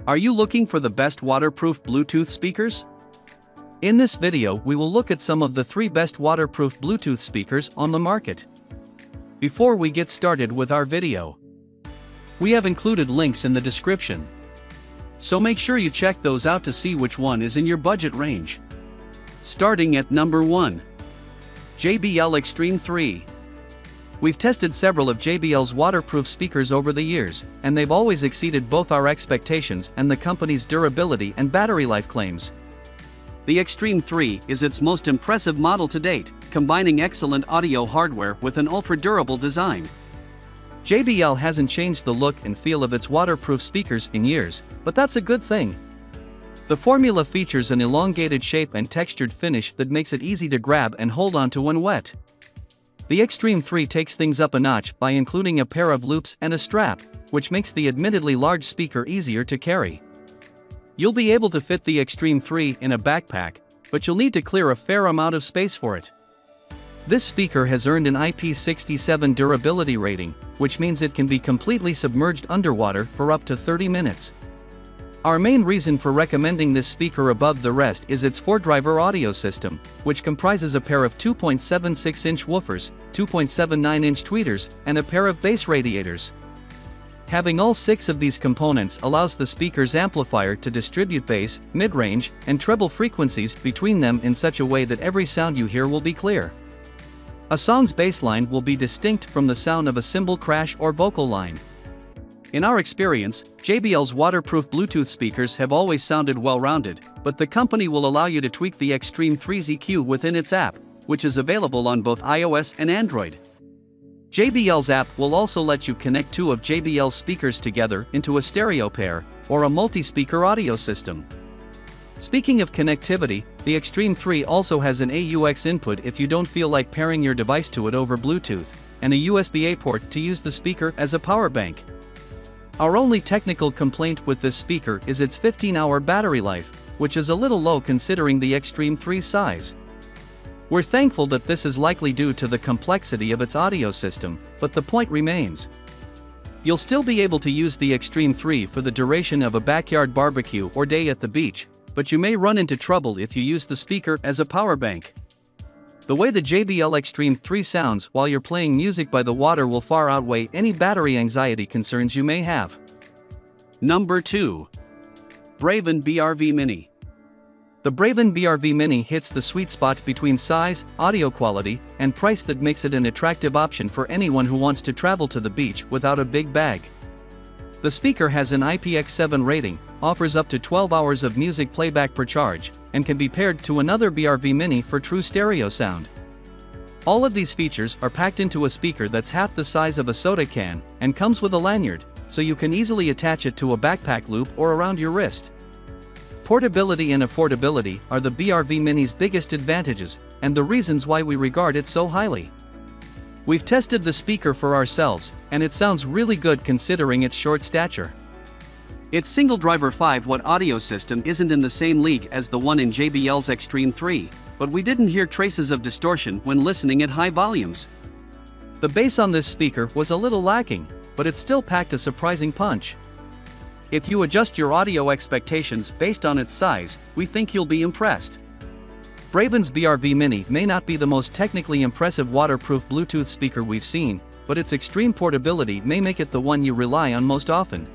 Are you looking for the best waterproof Bluetooth speakers? In this video, we will look at some of the 3 best waterproof Bluetooth speakers on the market. Before we get started with our video, we have included links in the description, so make sure you check those out to see which one is in your budget range. Starting at number 1. JBL Extreme 3. We've tested several of JBL's waterproof speakers over the years, and they've always exceeded both our expectations and the company's durability and battery life claims. The Extreme 3 is its most impressive model to date, combining excellent audio hardware with an ultra-durable design. JBL hasn't changed the look and feel of its waterproof speakers in years, but that's a good thing. The formula features an elongated shape and textured finish that makes it easy to grab and hold onto when wet. The Extreme 3 takes things up a notch by including a pair of loops and a strap, which makes the admittedly large speaker easier to carry. You'll be able to fit the Extreme 3 in a backpack, but you'll need to clear a fair amount of space for it. This speaker has earned an IP67 durability rating, which means it can be completely submerged underwater for up to 30 minutes. Our main reason for recommending this speaker above the rest is its 4-driver audio system, which comprises a pair of 2.76-inch woofers, 2.79-inch tweeters, and a pair of bass radiators. Having all 6 of these components allows the speaker's amplifier to distribute bass, mid-range, and treble frequencies between them in such a way that every sound you hear will be clear. A song's bass line will be distinct from the sound of a cymbal crash or vocal line. In our experience, JBL's waterproof Bluetooth speakers have always sounded well-rounded, but the company will allow you to tweak the Extreme 3's EQ within its app, which is available on both iOS and Android. JBL's app will also let you connect 2 of JBL's speakers together into a stereo pair, or a multi-speaker audio system. Speaking of connectivity, the Extreme 3 also has an AUX input if you don't feel like pairing your device to it over Bluetooth, and a USB-A port to use the speaker as a power bank. Our only technical complaint with this speaker is its 15-hour battery life, which is a little low considering the Extreme 3's size. We're thankful that this is likely due to the complexity of its audio system, but the point remains. You'll still be able to use the Extreme 3 for the duration of a backyard barbecue or day at the beach, but you may run into trouble if you use the speaker as a power bank. The way the JBL Extreme 3 sounds while you're playing music by the water will far outweigh any battery anxiety concerns you may have. Number 2. Braven BRV Mini. The Braven BRV Mini hits the sweet spot between size, audio quality, and price that makes it an attractive option for anyone who wants to travel to the beach without a big bag. The speaker has an IPX7 rating, offers up to 12 hours of music playback per charge, and can be paired to another BRV Mini for true stereo sound. All of these features are packed into a speaker that's half the size of a soda can, and comes with a lanyard, so you can easily attach it to a backpack loop or around your wrist. Portability and affordability are the BRV Mini's biggest advantages, and the reasons why we regard it so highly. We've tested the speaker for ourselves, and it sounds really good considering its short stature. Its single-driver 5-watt audio system isn't in the same league as the one in JBL's Extreme 3, but we didn't hear traces of distortion when listening at high volumes. The bass on this speaker was a little lacking, but it still packed a surprising punch. If you adjust your audio expectations based on its size, we think you'll be impressed. Braven's BRV Mini may not be the most technically impressive waterproof Bluetooth speaker we've seen, but its extreme portability may make it the one you rely on most often.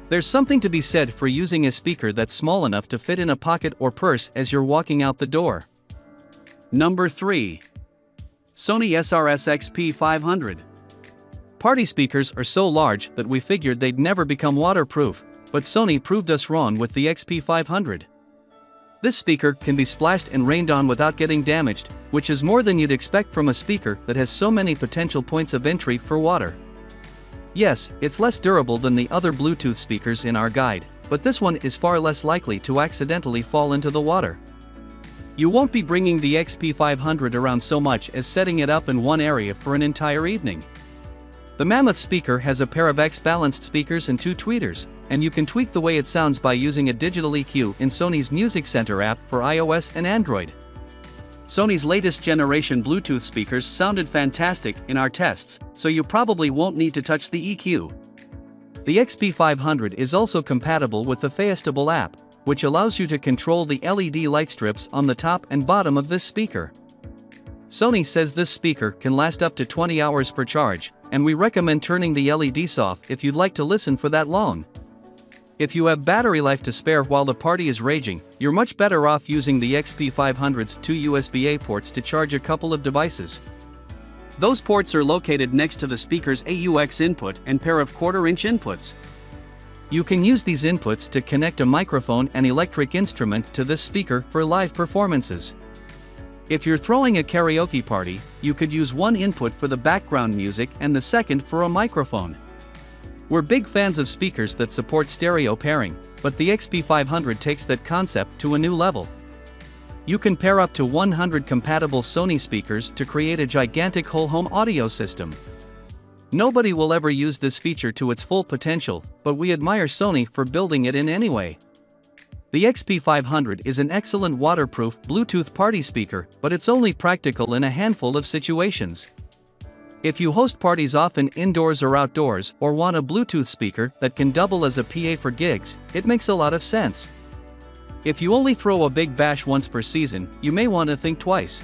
There's something to be said for using a speaker that's small enough to fit in a pocket or purse as you're walking out the door. Number 3. Sony SRS XP500. Party speakers are so large that we figured they'd never become waterproof, but Sony proved us wrong with the XP500. This speaker can be splashed and rained on without getting damaged, which is more than you'd expect from a speaker that has so many potential points of entry for water. Yes, it's less durable than the other Bluetooth speakers in our guide, but this one is far less likely to accidentally fall into the water. You won't be bringing the XP500 around so much as setting it up in one area for an entire evening. The Mammoth speaker has a pair of X-balanced speakers and 2 tweeters, and you can tweak the way it sounds by using a digital EQ in Sony's Music Center app for iOS and Android. Sony's latest generation Bluetooth speakers sounded fantastic in our tests, so you probably won't need to touch the EQ. The XP500 is also compatible with the Feastable app, which allows you to control the LED light strips on the top and bottom of this speaker. Sony says this speaker can last up to 20 hours per charge, and we recommend turning the LEDs off if you'd like to listen for that long. If you have battery life to spare while the party is raging, you're much better off using the XP500's two USB-A ports to charge a couple of devices. Those ports are located next to the speaker's AUX input and pair of 1/4-inch inputs. You can use these inputs to connect a microphone and electric instrument to this speaker for live performances. If you're throwing a karaoke party, you could use one input for the background music and the second for a microphone. We're big fans of speakers that support stereo pairing, but the XP500 takes that concept to a new level. You can pair up to 100 compatible Sony speakers to create a gigantic whole-home audio system. Nobody will ever use this feature to its full potential, but we admire Sony for building it in anyway. The XP500 is an excellent waterproof Bluetooth party speaker, but it's only practical in a handful of situations. If you host parties often indoors or outdoors, or want a Bluetooth speaker that can double as a PA for gigs, it makes a lot of sense. If you only throw a big bash once per season, you may want to think twice.